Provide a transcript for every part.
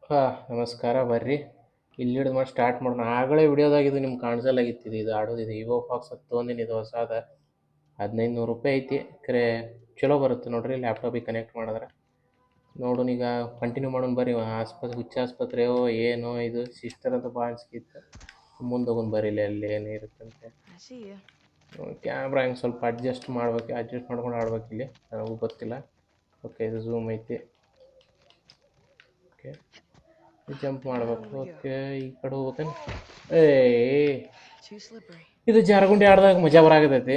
ಹಾಂ ನಮಸ್ಕಾರ ಬರ್ರಿ ಇಲ್ಲಿ ಹಿಡಿದು ಮಾಡಿ ಸ್ಟಾರ್ಟ್ ಮಾಡೋಣ. ಆಗಲೇ ವಿಡಿಯೋದಾಗಿದ್ದು ನಿಮ್ಗೆ ಕಾಣಿಸಲಾಗಿತ್ತಿದೆ. ಇದು ಆಡೋದಿದೆ ಇವೋ ಫಾಕ್ಸ್ ಅದು ತೊಗೊಂಡಿನಿ. ಇದು ಹೊಸಾದ 1500 ರೂಪಾಯಿ ಐತಿ. ಖರೆ ಚಲೋ ಬರುತ್ತೆ ನೋಡ್ರಿ ಲ್ಯಾಪ್ಟಾಪಿಗೆ ಕನೆಕ್ಟ್ ಮಾಡಿದ್ರೆ. ನೋಡೋಣ ಈಗ ಕಂಟಿನ್ಯೂ ಮಾಡೋಣ ಬರ್ರಿ. ಹುಚ್ಚ ಆಸ್ಪತ್ರೆಯೋ ಏನೋ ಇದು ಸಿಸ್ಟರ್ ಅಂತ ಭಾಳ ಅನ್ಸ್ಕಿತ್ತು. ಮುಂದೆ ಹೋಗೋಣ ಬರ್ರಿ ಇಲ್ಲಿ ಅಲ್ಲಿ ಏನು ಇರುತ್ತಂತೆ. ಕ್ಯಾಮ್ರಾ ಹೆಂಗೆ ಸ್ವಲ್ಪ ಅಡ್ಜಸ್ಟ್ ಮಾಡ್ಕೊಂಡು ಆಡ್ಬೇಕು ಇಲ್ಲಿ. ನನಗೂ ಗೊತ್ತಿಲ್ಲ. ಓಕೆ ಇದು ಝೂಮ್ ಐತಿ. ಓಕೆ ಜಂಪ್ ಮಾಡ್ಬೇಕು. ಓಕೆ ಈ ಕಡೆ ಹೋಗ್ಬೇಕೇನು? ಇದು ಜಾರಗುಂಡಿ ಆಡ್ದಾಗ ಮಜಾ ಬರಾಕತೈತಿ.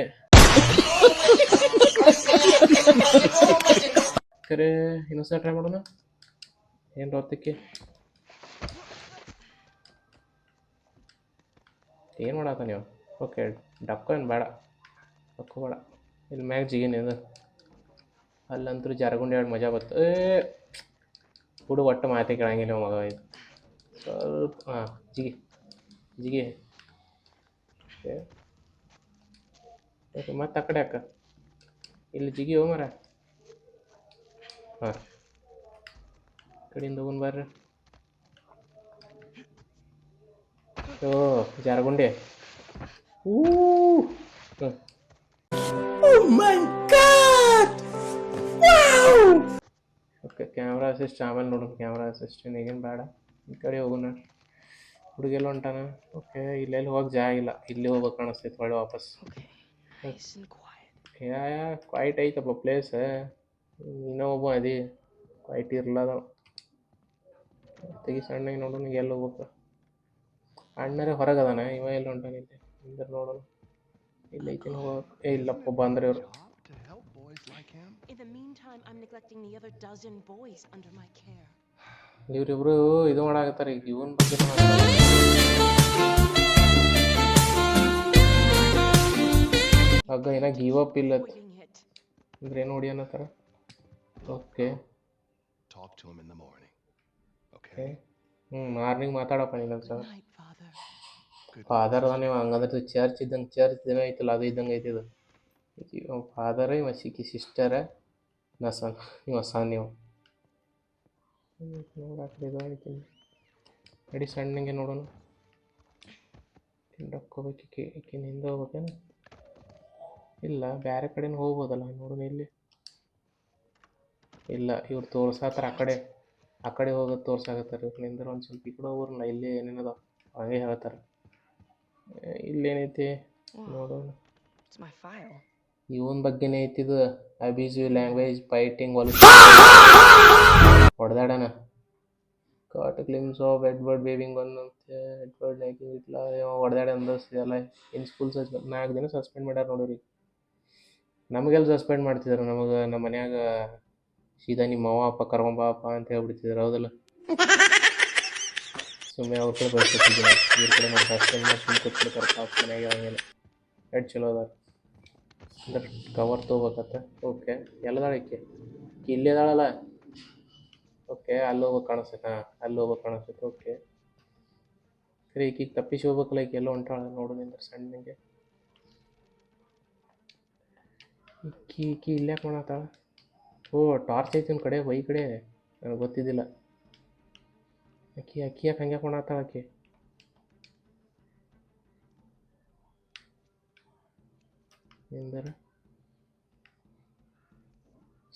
ಖರೆ ಇನ್ನೊಂದ್ಸಲ ಟ್ರೈ ಮಾಡೋಣ. ಏನು ಹೊತ್ತಕ್ಕೆ ಏನು ಮಾಡತ್ತ ನೀವು? ಓಕೆ ಡಕ್ಕೋ ಏನು ಬೇಡ, ಡಕ್ಕೋ ಬೇಡ. ಇಲ್ಲಿ ಮ್ಯಾಗ ಜಿಗೇನಿದು ಅಲ್ಲಂತೂ ಜಾರಗುಂಡಿ ಆಡಿ ಮಜಾ ಬತ್ತು. ಹುಡು ಒಟ್ಟು ಮಾತೆ ಕೇಳಂಗಿಲ್ಲ ಮಗ. ಇದು ಸ್ವಲ್ಪ ಹಾಂ ಜಿಗಿ ಜಿಗಿ. ಓಕೆ ಓಕೆ ಮತ್ತೆ ಆ ಕಡೆ ಅಕ್ಕ ಇಲ್ಲಿ ಜಿಗಿ ಹೋ ಮರ. ಹಾಂ ಕಡೆಯಿಂದ ಹೋಗೋಣ ಬರ್ರಿ. ಓ ಜಾರಗುಂಡಿ. ಓಕೆ ಕ್ಯಾಮ್ರಾ ಅಸಿಸ್ಟ್ ಆಮೇಲೆ ನೋಡೋಣ. ಕ್ಯಾಮ್ರಾ ಅಸಿಸ್ಟೆಂಟ್ ಈಗೇನು ಬೇಡ. ಈ ಕಡೆ ಹೋಗೋಣ. ಹುಡುಗೆಲ್ಲ ಹೊಂಟಾನ. ಓಕೆ ಇಲ್ಲೆಲ್ಲಿ ಹೋಗಕ್ಕೆ ಜಾಗ ಇಲ್ಲ. ಇಲ್ಲಿ ಹೋಗ್ಬೇಕು ಕಾಣಿಸ್ತೈತೆ ಒಳ್ಳೆ ವಾಪಸ್. ಕ್ವೈಟ್ ಐತಪ್ಪ ಪ್ಲೇಸ್. ಇನ್ನೂ ಒಬ್ಬ ಅದಿ ಕ್ವೈಟ್ ಇರ್ಲದ. ತೆಗಿ ಸಣ್ಣಗೆ ನೋಡೋಣ ಎಲ್ಲಿ ಹೋಗ್ಬೇಕು. ಅಣ್ಣರೇ ಹೊರಗದಾನ, ಇವ ಎಲ್ಲಿ ಹೊಂಟಾನ? ಇಲ್ಲಿ ಇಂದ್ರೆ ನೋಡೋಣ. ಇಲ್ಲ ಐತಿ ಹೋಗಕ್ಕೆ. ಇಲ್ಲಪ್ಪ ಬಂದ್ರೆ ಇವರು. ಇವ್ರಿಬ್ರು ಇದು ಮಾಡಾಕತ್ತಾರ. ಈಗ ಇವನ್ ಬಗ್ಗೆ ಆಗ ಏನ ಗಿವ್ ಅಪ್ ಇಲ್ಲ ಅಂದ್ರೆ ಏನು ಹೊಡಿ ಅನ್ನತ್ತಾರ. ಓಕೆ ಮಾರ್ನಿಂಗ್ ಮಾತಾಡಪ್ಪ ನೀನು ಸರ್. ಫಾದರ್ ನೀವು ಹಂಗಂದ್ರೆ ಚರ್ಚ್ ಇದ್ದಂಗೆ, ಚರ್ಚ್ ದಿನ ಐತಲ್ಲ ಅದು ಇದ್ದಂಗೆ ಐತಿದು. ಫಾದರ್ ಇವ ಸಿಕ್ಕಿ ಸಿಸ್ಟರ ನಸನ್ ಇವ ಸನ್. ನೀವು ನೋಡಾಕ್ರಿ ಇದು ಐತಿ ನಡಿ ಸಣ್ಣಗೆ ನೋಡೋಣ. ತಿಂಡಕ್ಕೋಗ್ಬೇಕು. ಈಕಿನಿಂದ ಹೋಗ್ಬೇಕೇನು? ಇಲ್ಲ ಬೇರೆ ಕಡೆನೂ ಹೋಗ್ಬೋದಲ್ಲ. ನೋಡೋಣ ಇಲ್ಲಿ. ಇಲ್ಲ ಇವ್ರು ತೋರ್ಸಾತಾರ ಆ ಕಡೆ ಹೋಗೋದು ತೋರ್ಸಾಕತ್ತಾರೆ. ಇವ್ರಿಂದ ಒಂದು ಸ್ವಲ್ಪ ಈ ಕಡೆ ಹೋಗ್ರಲ್ಲ. ಇಲ್ಲಿ ಏನೇನದ ಹಾಗೆ ಹೇಳ್ತಾರೆ. ಇಲ್ಲೇನೈತಿ ನೋಡೋಣ. ಇವನ್ ಬಗ್ಗೆನೇ ಐತಿದು. ಅಬ್ಯೂಸಿವ್ ಲ್ಯಾಂಗ್ವೇಜ್, ಫೈಟಿಂಗ್, ಹೊಡೆದಾಡಣ. ಕಾಟ್ ಕ್ಲಿಮ್ಸ್ ಆಫ್ ಎಡ್ವರ್ಡ್ ಬೇವಿಂಗ್ ಒಂದಂತೆ. ಎಡ್ವರ್ಡ್ ಇಲ್ಲ ಹೊಡೆದಾಡ ಅಂದಿಲ್ಲ. ಇನ್ ಸ್ಕೂಲ್ 4 ದಿನ ಸಸ್ಪೆಂಡ್ ಮಾಡ್ಯಾರ ನೋಡ್ರಿ. ನಮಗೆಲ್ಲ ಸಸ್ಪೆಂಡ್ ಮಾಡ್ತಿದ್ರು. ನಮಗೆ ನಮ್ಮ ಮನ್ಯಾಗ ಸೀದಾ ನಿಮ್ಮ ಅವ್ವ ಅಪ್ಪ ಕರ್ಕೊಂಬಪ್ಪ ಅಂತ ಹೇಳ್ಬಿಡ್ತಿದ್ರು. ಹೌದಲ್ಲ? ಸುಮ್ಮನೆ ಅವ್ರ ಕಡೆ ಬಯಸ್ಕೊತಿದ್ದೀನಿ. ಇವ್ರ ಕಡೆ ನಾನು ಸಸ್ಪೆಂಡ್ ಮಾಡಿ ಸುಮ್ಮನೆ ಕೊಟ್ಬಿಡ್ತಾರೆ. ಪಾಪ ಮನ್ಯಾಗ ಹಂಗೇನೆ ಎಡ್ ಚಲೋ ಅದಾರ ಅಂದ್ರೆ ಕವರ್ ತೊಗೋಬೇಕತ್ತ. ಓಕೆ ಎಲ್ಲದಾಳಕ್ಕೆ ಇಲ್ಲೇದಾಳಲ್ಲ. ಓಕೆ ಅಲ್ಲಿ ಹೋಗ್ಬೇಕು ಕಾಣಿಸ್ತೈತೆ. ಹಾಂ ಅಲ್ಲಿ ಹೋಗ್ಬೇಕು ಕಾಣಿಸ್ತೈತೆ. ಓಕೆ ಸರಿ ಈಗೀಗ ತಪ್ಪಿಸಿ ಹೋಗ್ಬೇಕಲ್ಲ. ಈಗ ಎಲ್ಲ ಹೊಂಟಾಳ ನೋಡೋದ್ರಿಂದ ಸಣ್ಣಗೆ. ಈಕಿ ಇಲ್ಲಾಕೆ ಮಾಡತ್ತಾಳ? ಓ ಟಾರ್ಚ್ ಐತಿ ಒಂದು ಕಡೆ ಈ ಕಡೆ. ನನಗೆ ಗೊತ್ತಿದ್ದಿಲ್ಲ. ಅಕ್ಕಿ ಯಾಕೆ ಹಂಗೆ ಮಾಡತ್ತಾಳ ಆಕಿ? ಎಂದರೆ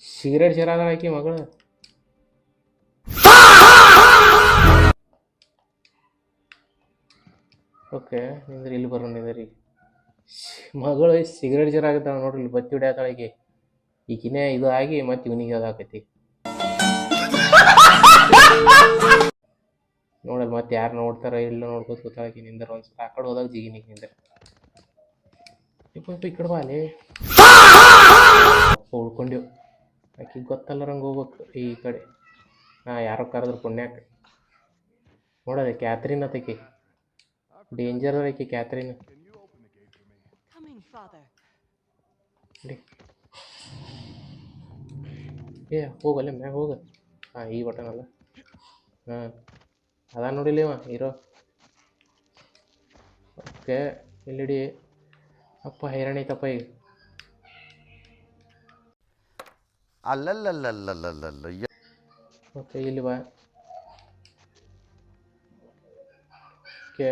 ಸಿಗರೇಟ್ ಸೇರಾದ ಆಕಿ ಮಗಳು. ಓಕೆ ನಿಂದ್ರೆ ಇಲ್ಲಿ ಬರೋಣ. ನಿಂದ್ರಿ ಮಗಳು ಸಿಗರೇಟ್ ಜರಾಗತ್ತಾಳ ನೋಡ್ರಿ. ಇಲ್ಲಿ ಬತ್ತಿ ಹೊಡ್ಯಾತಾಳ ಆಕಿ. ಈಗಿನೇ ಇದು ಆಗಿ ಮತ್ತೆ ಇವನಿಗೆ ಅದಾಕೈತಿ ನೋಡಲ್. ಮತ್ತೆ ಯಾರು ನೋಡ್ತಾರ ಇಲ್ಲ ನೋಡ್ಕೋತ ಕೂತಾಳಕಿ. ನಿಂದ್ರ ಒಂದ್ಸಲ ಆ ಕಡೆ ಹೋದಾಗ ಜಿಗಿನಿಗೆ ನಿಂದ್ರ. ಈ ಕಡೆ ಬಾಲೆ ಉಳ್ಕೊಂಡೆವು. ಆಕಿಗೆ ಗೊತ್ತಲ್ಲರಂಗೆ ಹೋಗ್ಬೇಕು ಈ ಕಡೆ. ಯಾರೋ ಕರೆದ್ರು ಪುಣ್ಯಾಕ. ನೋಡೋದೆ ಕ್ಯಾತ್ರಿನ್ ಅತಕಿ ಡೇಂಜರ್ ಐಕಿ. ಕ್ಯಾತ್ರಿನ್ ಹೋಗಲ್ಲೇ ಮ್ಯಾಗ ಹೋಗ. ಈ ಬಟನ್ ಅಲ್ಲ. ಅದ ನೋಡಿಲ್ಲ ಇವ ಹೀರೋ. ಓಕೆ ಇಲ್ಲಿಡಿ. ಅಪ್ಪ ಹೈರಾಣ ಐತಪ್ಪ ಈಗ. ಅಲ್ಲಲ್ಲಲ್ಲಲ್ಲಲ್ಲಲ್ಲ. ಓಕೆ ಇಲ್ಲಿ ಬಾ. ಓಕೆ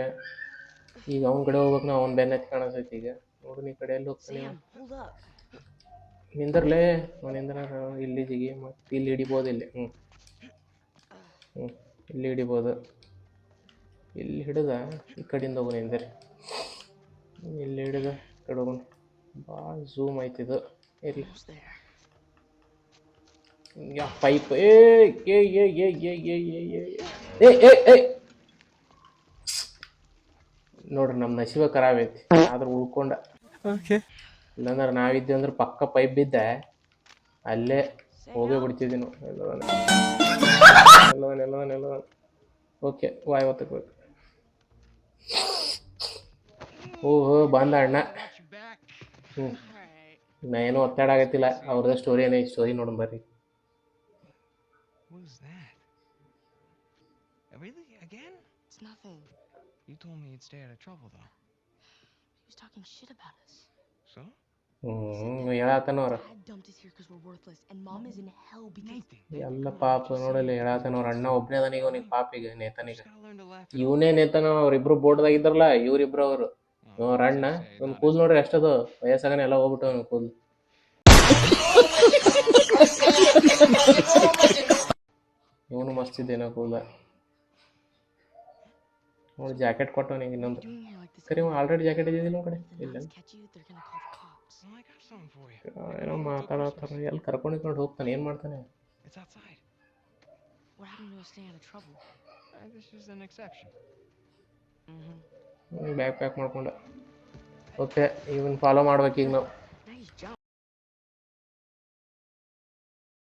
ಈಗ ಅವ್ನ ಕಡೆ ಹೋಗ್ಬೇಕು ನಾವು ಅವ್ನ ಬೆನ್ನ ಹತ್ತಿ ಕಾಣಿಸ್ತೈತಿ ಈಗ ನೋಡು ಈ ಕಡೆ ಎಲ್ಲಿ ಹೋಗ್ತಾನೆ Sam, hold up. ನಿಂದರ್ಲೇ ಅವನಿಂದ್ರ ಇಲ್ಲಿ ಜಿಗಿ ಮತ್ತು ಇಲ್ಲಿ ಹಿಡಿಬೋದು ಇಲ್ಲಿ ಹ್ಞೂ ಇಲ್ಲಿ ಹಿಡಿಬೋದು ಇಲ್ಲಿ ಹಿಡಿದ ಈ ಕಡೆಯಿಂದ ಹೋಗು ನಿಂದರೆ ಇಲ್ಲಿ ಹಿಡಿದ ಈ ಕಡೆ ಹೋಗೋಣ ಭಾಳ ಝೂಮ್ ಆಯ್ತಿದು ಇರಲಿ Almost there. ಯಾ ಪೈಪ್ ಏ ಏ ಏ ಏ ಏ ಏ ಏ ಏ ಏ ಏ ಏ ನೋಡ್ರಿ ನಮ್ಮ ನಸೀಬ ಖರಾಬ್ ಐತಿ ಆದ್ರೆ ಉಳ್ಕೊಂಡ ಇಲ್ಲಾಂದ್ರೆ ನಾವಿದ್ವಿ ಅಂದ್ರೆ ಪಕ್ಕ ಪೈಪ್ ಬಿದ್ದೆ ಅಲ್ಲೇ ಹೋಗೇ ಬಿಡ್ತಿದ್ವಿ ನಾವು ಎಲ್ಲವನ್ ಓಕೆ ವಾಯ್ ಒತ್ತಬೇಕು ಓಹೋ ಬಂದ ಅಣ್ಣ ಹ್ಞೂ Alright. ನಾ ಏನೂ ಒತ್ತಡ ಆಗತ್ತಿಲ್ಲ ಅವ್ರದ್ದು ಸ್ಟೋರಿ ಏನೈತಿ ಸ್ಟೋರಿ ನೋಡೋಣ ಬರ್ರಿ Who's that? Really? Again? It's nothing. You told me you'd stay out of trouble, though. He was talking shit about us. So? ಹೇಳತ್ತಾನ ಅವ್ರ Dad dumped us here because we're worthless, and Mom is in hell because. Nathan. ಎಲ್ಲ ಪಾಪ ನೋಡಲಿ ಹೇಳತ್ತಾನ ಅವ್ರ ಅಣ್ಣ ಒಬ್ಬನೇ ಅದನೀಗ ಅವ್ನಿಗೆ ಪಾಪಿಗೆ ನೇತನಿಗೆ Just gotta learn to laugh it ಇವನೇ ನೇತನ ಅವ್ರಿಬ್ರು ಬೋರ್ಡ್ದಾಗ ಇದ್ರಲ್ಲ ಇವ್ರಿಬ್ರು ಅವರು off. ಅವ್ರ ಅಣ್ಣ ಒಂದು ಕೂದಲು ನೋಡ್ರಿ ಎಷ್ಟದು ವಯಸ್ಸಾಗನೆ ಎಲ್ಲ ಹೋಗ್ಬಿಟ್ಟು ಅವ್ನು ಕೂದಲು ಇವನು ಮಸ್ತ್ ಇದ್ದೇನೋ ಕೂದಲ ನೋಡಿ ಜಾಕೆಟ್ ಕೊಟ್ಟವನಿಗೆ ಇನ್ನೊಂದು Doing here like this. ಸರಿ ಆಲ್ರೆಡಿ ಜಾಕೆಟ್ ಇದ್ದಿದ್ದಿಲ್ಲ ನಮ್ಮ ಕಡೆ If the ಇಲ್ಲ nuns catch you, they're gonna call the cops. Well, I got something for you. ಏನೋ ಮಾತಾಡತ್ತಾರ ಎಲ್ಲಿ ಕರ್ಕೊಂಡು ಹೋಗ್ತಾನೆ ಏನು ಮಾಡ್ತಾನೆ It's outside. What happened to us staying out of trouble? This is an exception. Mm-hmm. Bag pack ಮಾಡ್ಕೊಂಡ okay even follow ಮಾಡ್ಬೇಕು ಈಗ ನಾವು Nice jump.